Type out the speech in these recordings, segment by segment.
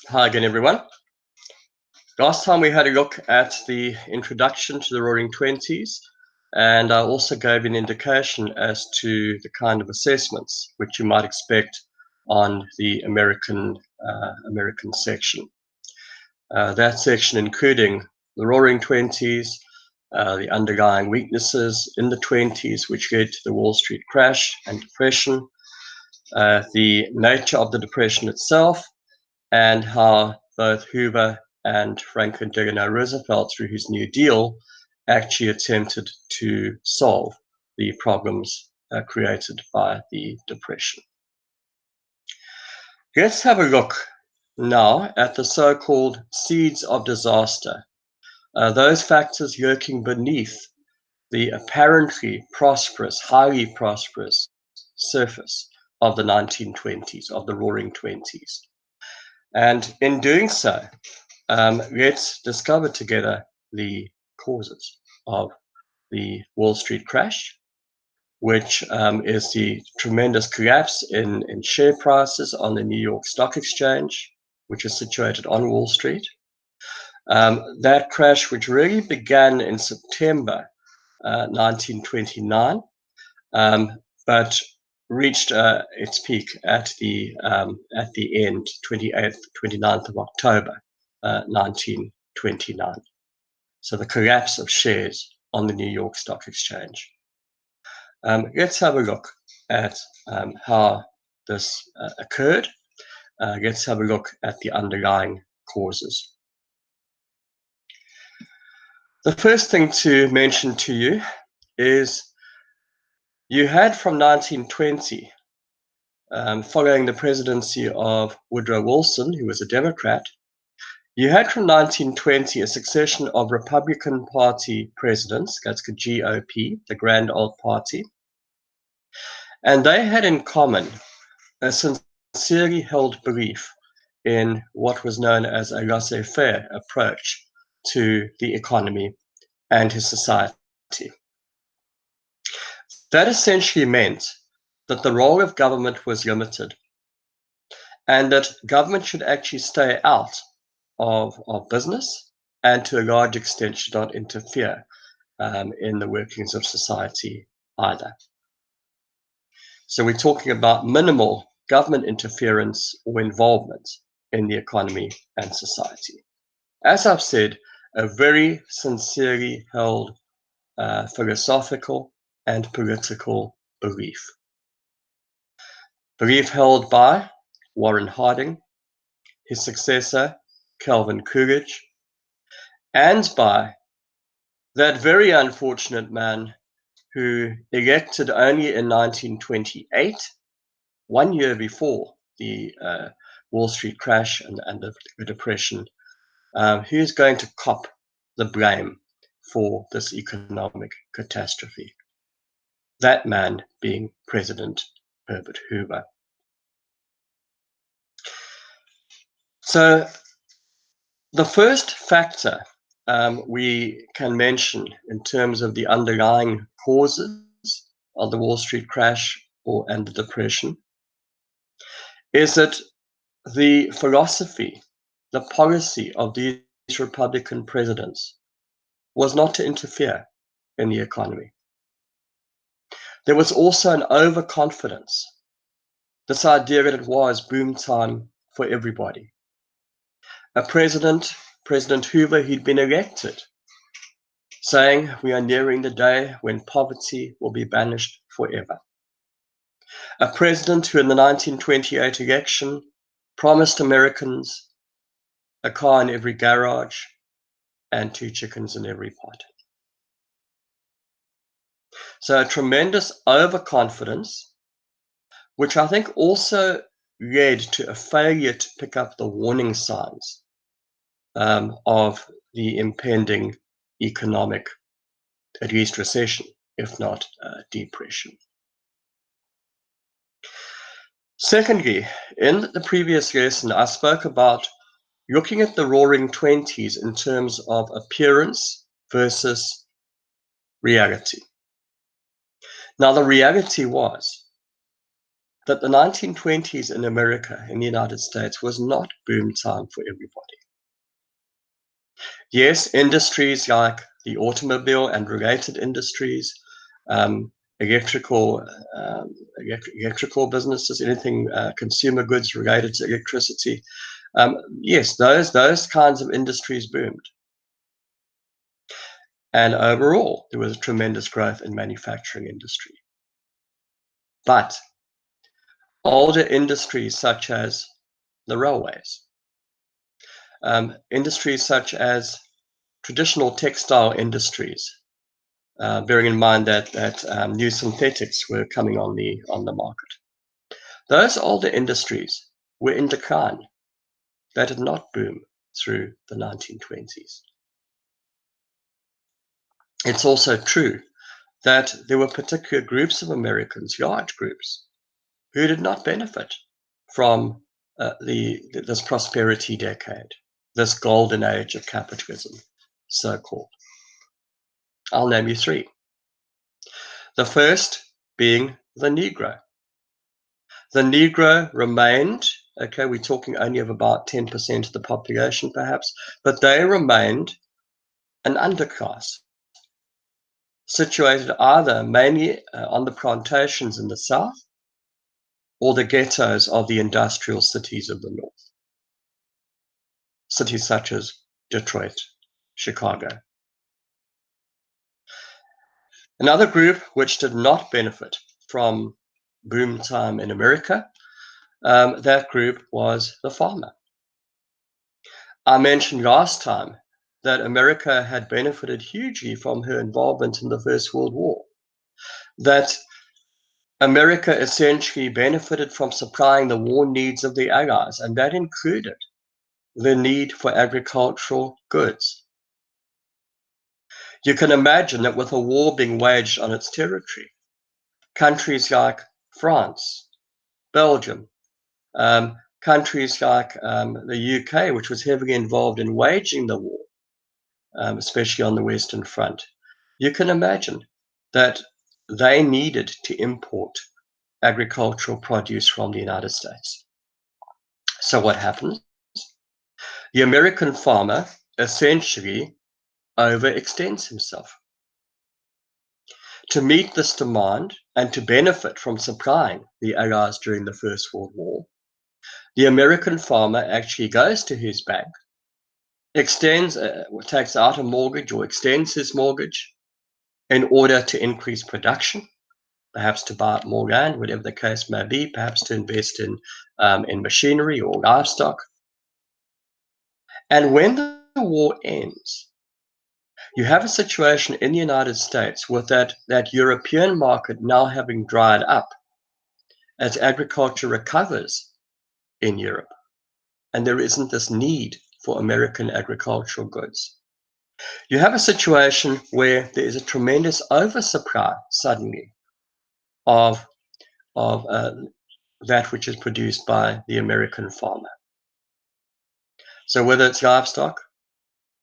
Hi again, everyone. Last time we had a look at the introduction to the Roaring Twenties, and I also gave an indication as to the kind of assessments which you might expect on the American section. That section including the Roaring Twenties, the underlying weaknesses in the 20s which led to the Wall Street crash and depression, the nature of the depression itself, and how both Hoover and Franklin Delano Roosevelt, through his New Deal, actually attempted to solve the problems created by the Depression. Let's have a look now at the so-called seeds of disaster, those factors lurking beneath the apparently prosperous, highly prosperous surface of the 1920s, of the Roaring Twenties. And in doing so, let's discover together the causes of the Wall Street crash, which is the tremendous collapse in share prices on the New York Stock Exchange, which is situated on Wall Street. That crash, which really began in September 1929, but reached its peak at the end, 29th of October 1929. So the collapse of shares on the New York Stock Exchange. Let's have a look at how this occurred. Let's have a look at the underlying causes. The first thing to mention to you is you had from 1920, following the presidency of Woodrow Wilson, who was a Democrat, you had from 1920 a succession of Republican Party presidents, that's the GOP, the Grand Old Party, and they had in common a sincerely held belief in what was known as a laissez-faire approach to the economy and his society. That essentially meant that the role of government was limited and that government should actually stay out of business and to a large extent should not interfere in the workings of society either. So we're talking about minimal government interference or involvement in the economy and society. As I've said, a very sincerely held philosophical and political belief. Belief held by Warren Harding, his successor, Calvin Coolidge, and by that very unfortunate man who elected only in 1928, 1 year before the Wall Street crash and the Depression, who's going to cop the blame for this economic catastrophe. That man being President Herbert Hoover. So the first factor we can mention in terms of the underlying causes of the Wall Street crash and the Depression is that the philosophy, the policy of these Republican presidents was not to interfere in the economy. There was also an overconfidence, this idea that it was boom time for everybody. A President Hoover, he'd been elected, saying we are nearing the day when poverty will be banished forever. A president who in the 1928 election promised Americans a car in every garage and 2 chickens in every pot. So a tremendous overconfidence, which I think also led to a failure to pick up the warning signs of the impending economic, at least recession, if not depression. Secondly, in the previous lesson, I spoke about looking at the Roaring Twenties in terms of appearance versus reality. Now, the reality was that the 1920s in America, in the United States, was not boom time for everybody. Yes, industries like the automobile and related industries, um, electrical electrical businesses, anything consumer goods related to electricity. Yes, those kinds of industries boomed. And overall, there was tremendous growth in manufacturing industry. But older industries such as the railways, industries such as traditional textile industries, bearing in mind that new synthetics were coming on the market. Those older industries were in decline. They did not boom through the 1920s. It's also true that there were particular groups of Americans, large groups, who did not benefit from this prosperity decade, this golden age of capitalism, so-called. I'll name you three. The first being the Negro. The Negro remained, okay, we're talking only of about 10% of the population perhaps, but they remained an underclass, situated either mainly on the plantations in the South or the ghettos of the industrial cities of the North. Cities such as Detroit, Chicago. Another group which did not benefit from boom time in America, that group was the farmer. I mentioned last time that America had benefited hugely from her involvement in the First World War, that America essentially benefited from supplying the war needs of the Allies, and that included the need for agricultural goods. You can imagine that with a war being waged on its territory, countries like France, Belgium, countries like the UK, which was heavily involved in waging the war, especially on the Western Front, you can imagine that they needed to import agricultural produce from the United States. So what happens? The American farmer essentially overextends himself. To meet this demand and to benefit from supplying the Allies during the First World War, the American farmer actually goes to his bank, takes out a mortgage or extends his mortgage in order to increase production, perhaps to buy up more land, whatever the case may be, perhaps to invest in machinery or livestock. And when the war ends, you have a situation in the United States with that European market now having dried up as agriculture recovers in Europe, and there isn't this need for American agricultural goods. You have a situation where there is a tremendous oversupply suddenly of that which is produced by the American farmer. So whether it's livestock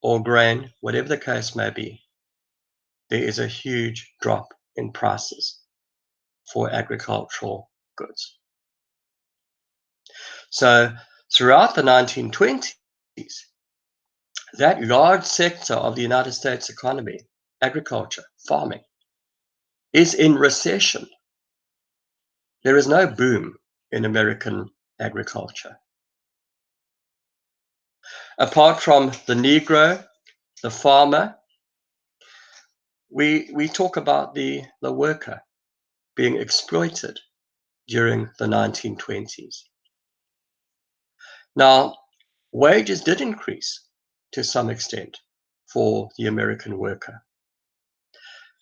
or grain, whatever the case may be, there is a huge drop in prices for agricultural goods. So throughout the 1920s, that large sector of the United States economy, agriculture, farming, is in recession. There is no boom in American agriculture. Apart from the Negro, the farmer, we talk about the worker being exploited during the 1920s. Now, wages did increase to some extent for the American worker.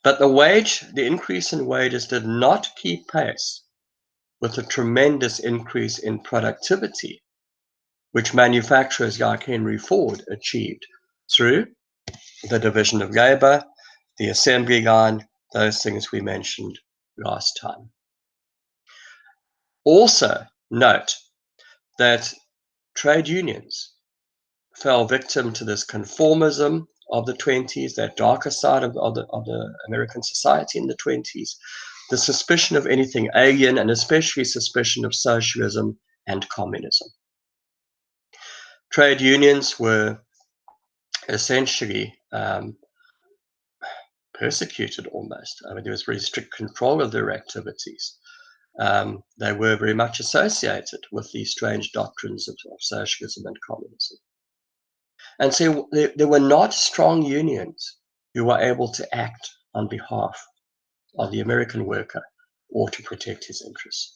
But the increase in wages did not keep pace with the tremendous increase in productivity which manufacturers like Henry Ford achieved through the division of labor, the assembly line, those things we mentioned last time. Also note that trade unions fell victim to this conformism of the 20s, that darker side of the American society in the 20s, the suspicion of anything alien, and especially suspicion of socialism and communism. Trade unions were essentially persecuted almost. I mean, there was very strict control of their activities. They were very much associated with these strange doctrines of socialism and communism. And so there were not strong unions who were able to act on behalf of the American worker or to protect his interests.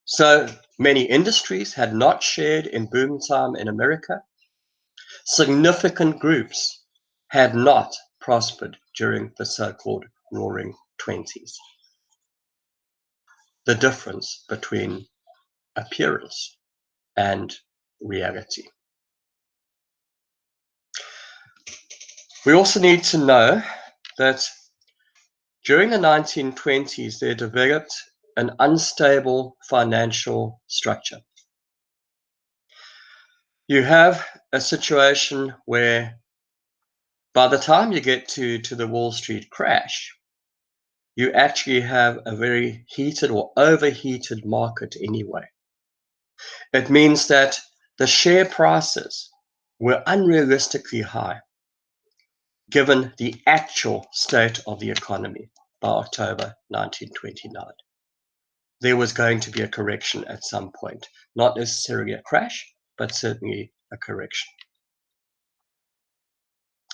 So many industries had not shared in boom time in America. Significant groups had not prospered during the so-called Roaring Twenties. The difference between appearance and reality. We also need to know that during the 1920s, there developed an unstable financial structure. You have a situation where by the time you get to the Wall Street crash, you actually have a very heated or overheated market anyway. It means that the share prices were unrealistically high given the actual state of the economy by October 1929. There was going to be a correction at some point, not necessarily a crash, but certainly a correction.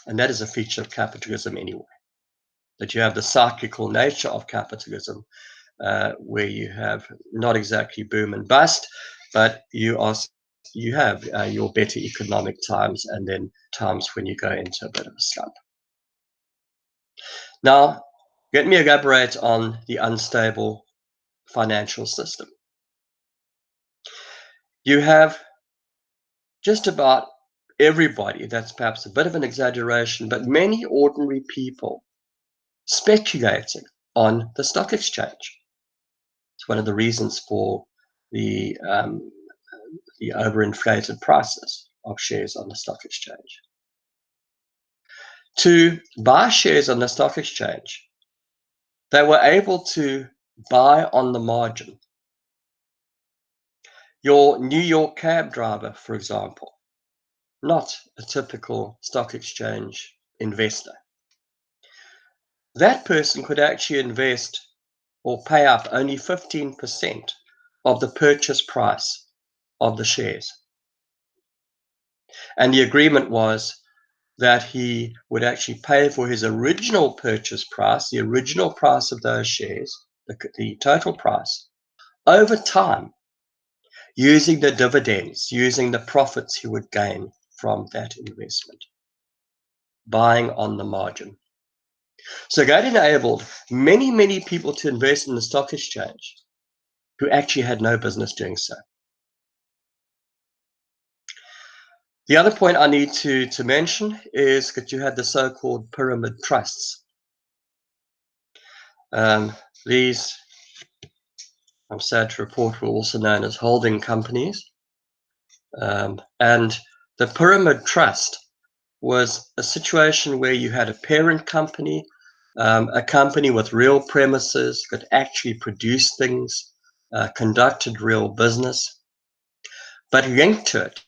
And that is a feature of capitalism anyway, that you have the cyclical nature of capitalism, where you have not exactly boom and bust, but you have your better economic times and then times when you go into a bit of a slump. Now, let me elaborate on the unstable financial system. You have just about everybody, that's perhaps a bit of an exaggeration, but many ordinary people speculating on the stock exchange. It's one of the reasons for the overinflated prices of shares on the stock exchange. To buy shares on the stock exchange, they were able to buy on the margin. Your New York cab driver, for example, not a typical stock exchange investor. That person could actually invest or pay up only 15% of the purchase price of the shares. And the agreement was that he would actually pay for his original purchase price, the original price of those shares, the total price, over time, using the dividends, using the profits he would gain from that investment, buying on the margin. So that enabled many, many people to invest in the stock exchange who actually had no business doing so. The other point I need to mention is that you had the so-called pyramid trusts. These, I'm sad to report, were also known as holding companies. And the pyramid trust was a situation where you had a parent company, a company with real premises that actually produced things, conducted real business. But linked to it,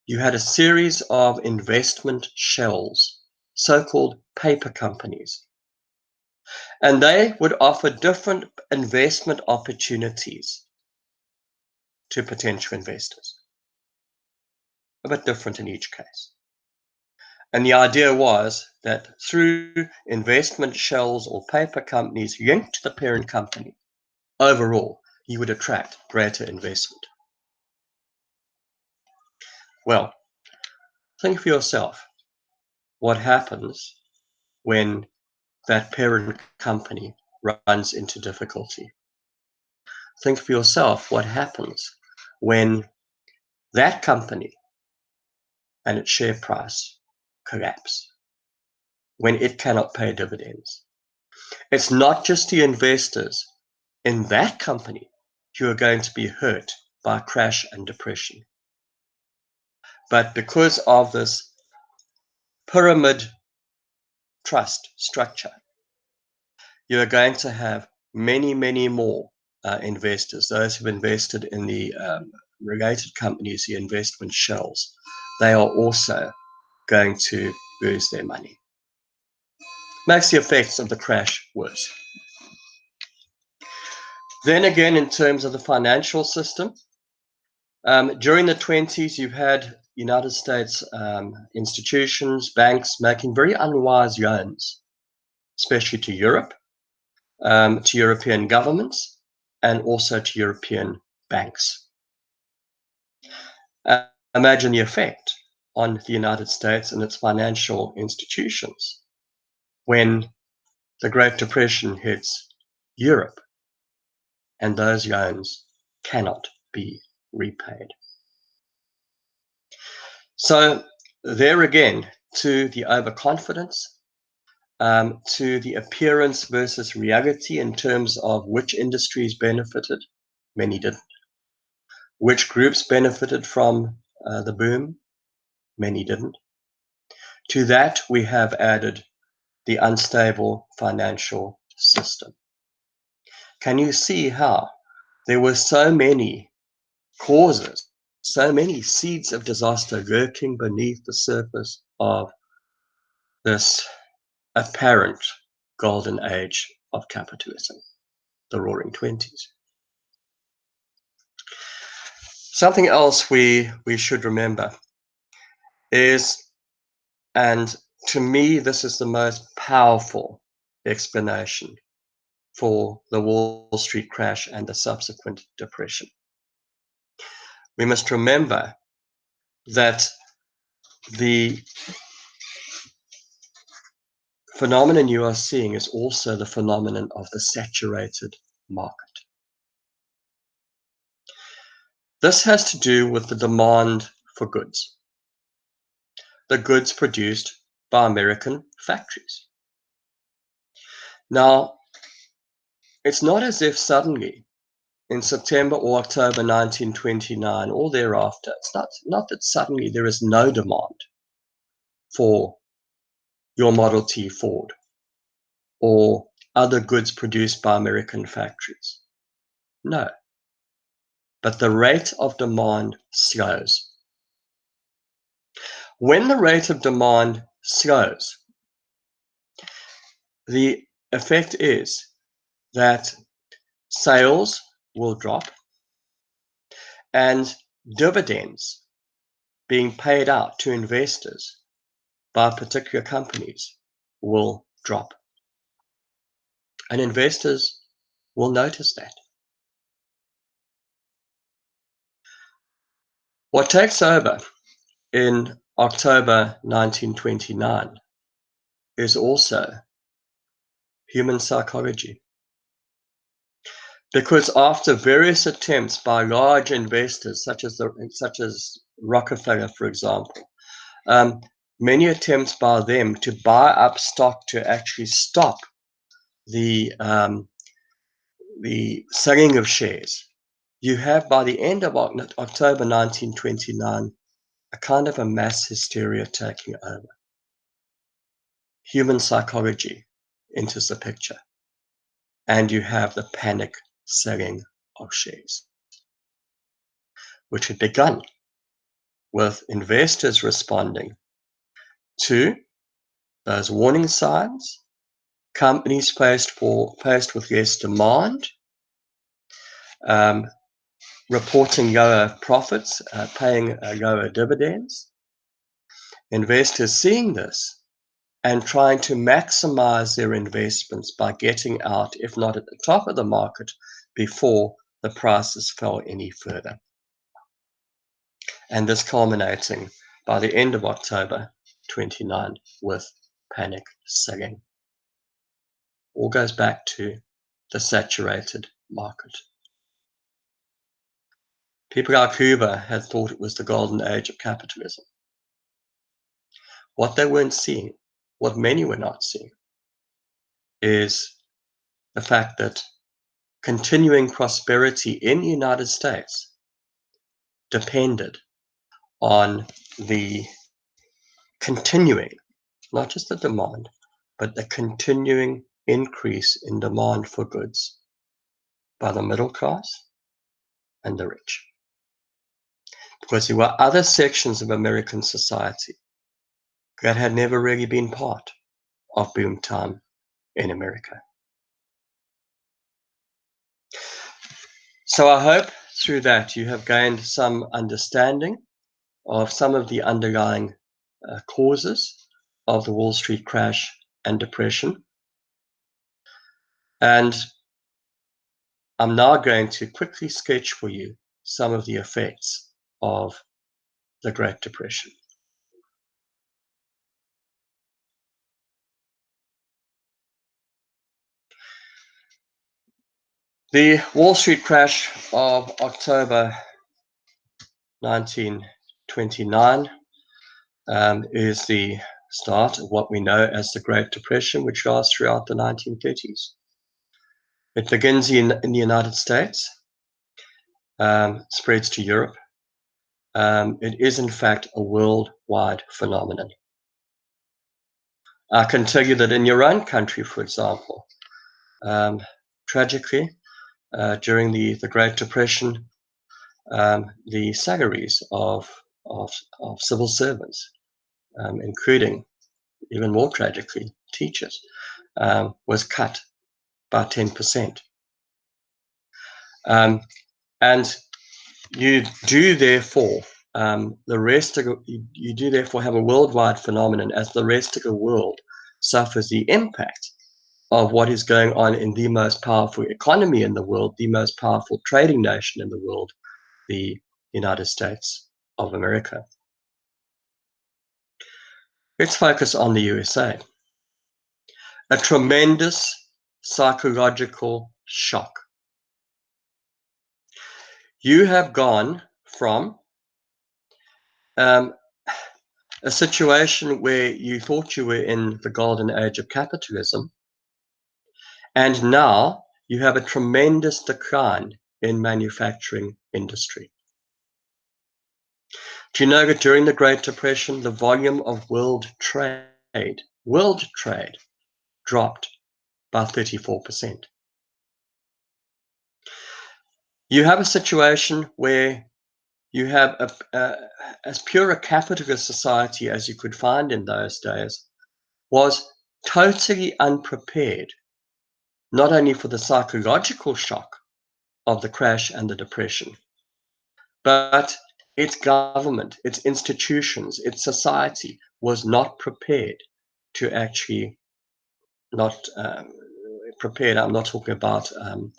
you had a series of investment shells, so-called paper companies. And they would offer different investment opportunities to potential investors, a bit different in each case. And the idea was that through investment shells or paper companies linked to the parent company, overall, you would attract greater investment. Well, think for yourself what happens when that parent company runs into difficulty. Think for yourself what happens when that company and its share price collapse, when it cannot pay dividends. It's not just the investors in that company who are going to be hurt by crash and depression, but because of this pyramid trust structure, you are going to have many, many more investors, those who've invested in the related companies, the investment shells. They are also going to lose their money. Makes the effects of the crash worse. Then again, in terms of the financial system, during the 20s, you've had United States institutions, banks making very unwise loans, especially to Europe, to European governments, and also to European banks. Imagine the effect on the United States and its financial institutions when the Great Depression hits Europe and those loans cannot be repaid. So there again, to the overconfidence, to the appearance versus reality in terms of which industries benefited, many didn't. Which groups benefited from the boom, many didn't. To that, we have added the unstable financial system. Can you see how there were so many causes, so many seeds of disaster lurking beneath the surface of this apparent golden age of capitalism, the Roaring Twenties? Something else we should remember is, and to me, this is the most powerful explanation for the Wall Street crash and the subsequent depression. We must remember that the phenomenon you are seeing is also the phenomenon of the saturated market. This has to do with the demand for goods, the goods produced by American factories. Now, it's not as if suddenly in September or October 1929 or thereafter, it's not that suddenly there is no demand for your Model T Ford or other goods produced by American factories. No. But the rate of demand slows. When the rate of demand slows, the effect is that sales will drop and dividends being paid out to investors by particular companies will drop. And investors will notice that. What takes over in October 1929 is also human psychology. Because after various attempts by large investors, such as Rockefeller, for example, many attempts by them to buy up stock to actually stop the selling of shares, you have by the end of October 1929 a kind of a mass hysteria taking over. Human psychology enters the picture, and you have the panic selling of shares, which had begun with investors responding to those warning signs, companies faced with less demand, reporting lower profits, paying lower dividends. Investors seeing this and trying to maximize their investments by getting out, if not at the top of the market, before the prices fell any further. And this culminating by the end of October 29 with panic selling. All goes back to the saturated market. People like Hoover had thought it was the golden age of capitalism. What they weren't seeing, what many were not seeing, is the fact that continuing prosperity in the United States depended on the continuing, not just the demand, but the continuing increase in demand for goods by the middle class and the rich. Because there were other sections of American society that had never really been part of boom time in America. So I hope through that you have gained some understanding of some of the underlying causes of the Wall Street crash and depression. And I'm now going to quickly sketch for you some of the effects of the Great Depression. The Wall Street crash of October 1929 is the start of what we know as the Great Depression, which lasts throughout the 1930s. It begins in the United States, spreads to Europe. It is, in fact, a worldwide phenomenon. I can tell you that in your own country, for example, tragically, during the Great Depression, the salaries of civil servants, including, even more tragically, teachers, was cut by 10%. And you do therefore you do therefore have a worldwide phenomenon as the rest of the world suffers the impact of what is going on in the most powerful economy in the world, the most powerful trading nation in the world, the United States of America. Let's focus on the USA. A tremendous psychological shock. You have gone from a situation where you thought you were in the golden age of capitalism, and now you have a tremendous decline in manufacturing industry. Do you know that during the Great Depression, the volume of world trade dropped by 34%? You have a situation where you have as pure a capitalist society as you could find in those days was totally unprepared, not only for the psychological shock of the crash and the depression, but its government, its institutions, its society was not prepared to actually not prepared. I'm not talking about a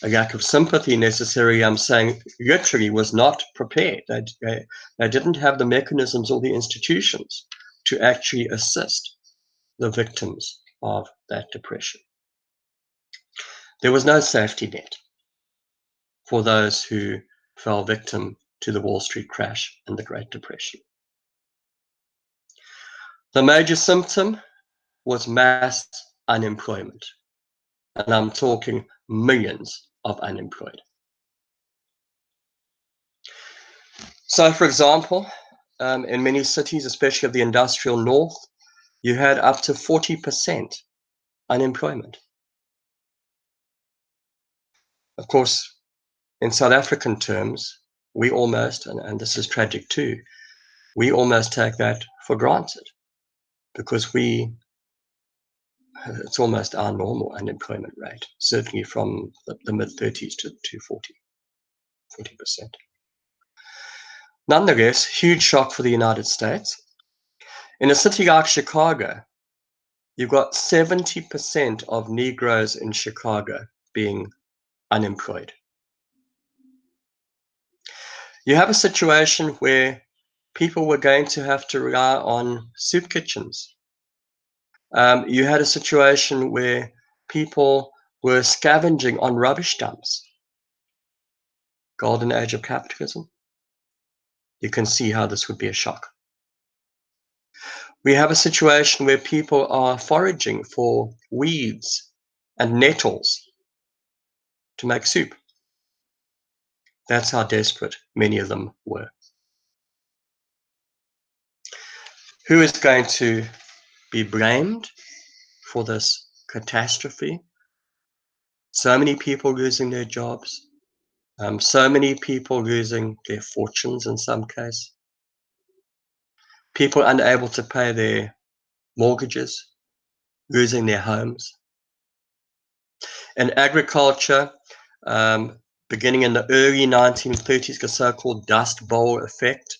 lack of sympathy necessarily. I'm saying literally was not prepared. They didn't have the mechanisms or the institutions to actually assist the victims of that depression. There was no safety net for those who fell victim to the Wall Street crash and the Great Depression. The major symptom was mass unemployment. And I'm talking millions of unemployed. So, for example, in many cities, especially of the industrial north, you had up to 40% unemployment. Of course, in South African terms, we almost, and this is tragic too, we almost take that for granted because it's almost our normal unemployment rate, certainly from the mid-30s to 40%. Nonetheless, huge shock for the United States. In a city like Chicago, you've got 70% of Negroes in Chicago being unemployed. You have a situation where people were going to have to rely on soup kitchens. You had a situation where people were scavenging on rubbish dumps. Golden age of capitalism. You can see how this would be a shock. We have a situation where people are foraging for weeds and nettles to make soup. That's how desperate many of them were. Who is going to be blamed for this catastrophe. So many people losing their jobs, so many people losing their fortunes in some case, people unable to pay their mortgages, losing their homes. And agriculture, beginning in the early 1930s, the so-called Dust Bowl effect,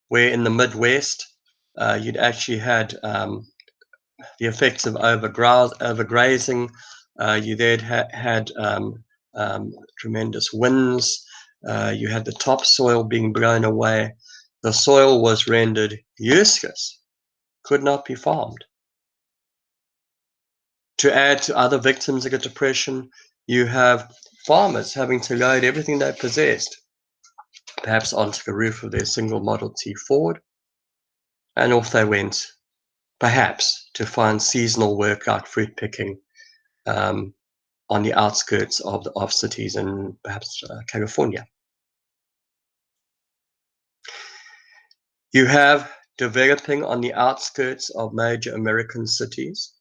where in the Midwest, you'd actually had the effects of overgrazing. You then had tremendous winds. You had the topsoil being blown away. The soil was rendered useless, could not be farmed. To add to other victims of the Depression, you have farmers having to load everything they possessed, perhaps onto the roof of their single Model T Ford, and off they went, perhaps to find seasonal work like fruit picking on the outskirts of cities in perhaps California. You have developing on the outskirts of major American cities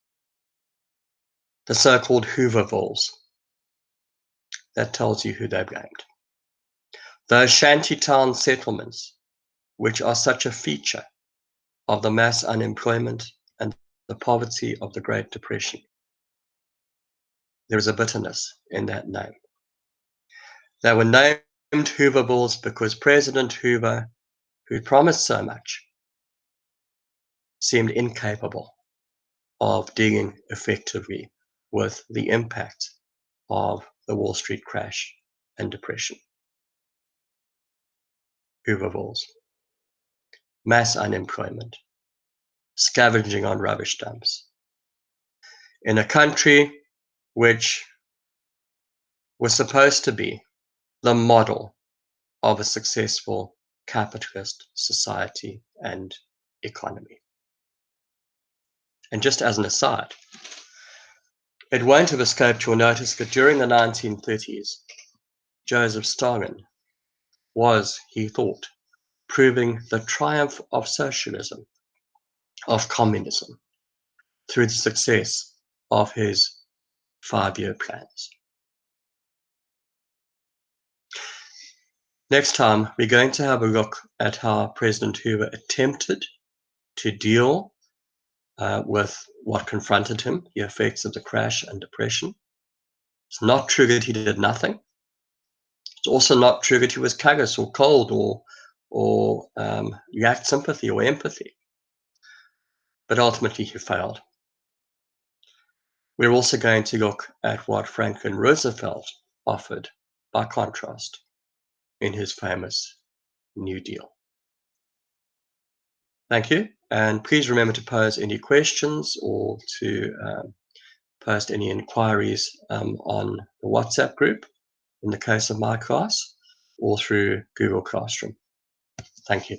the so-called Hoovervilles. That tells you who they blamed. Those shantytown settlements, which are such a feature of the mass unemployment and the poverty of the Great Depression. There is a bitterness in that name. They were named Hoovervilles because President Hoover, who promised so much, seemed incapable of dealing effectively with the impact of the Wall Street crash and depression. Hoovervilles, mass unemployment, scavenging on rubbish dumps. In a country which was supposed to be the model of a successful capitalist society and economy. And just as an aside, it won't have escaped your notice that during the 1930s, Joseph Stalin was, he thought, proving the triumph of socialism, of communism, through the success of his 5-year plans. Next time, we're going to have a look at how President Hoover attempted to deal with what confronted him, the effects of the crash and depression. It's not true that he did nothing. It's also not true that he was callous or cold or lacked sympathy or empathy. But ultimately, he failed. We're also going to look at what Franklin Roosevelt offered, by contrast, in his famous New Deal. Thank you, and please remember to pose any questions or to post any inquiries on the WhatsApp group, in the case of my class, or through Google Classroom. Thank you.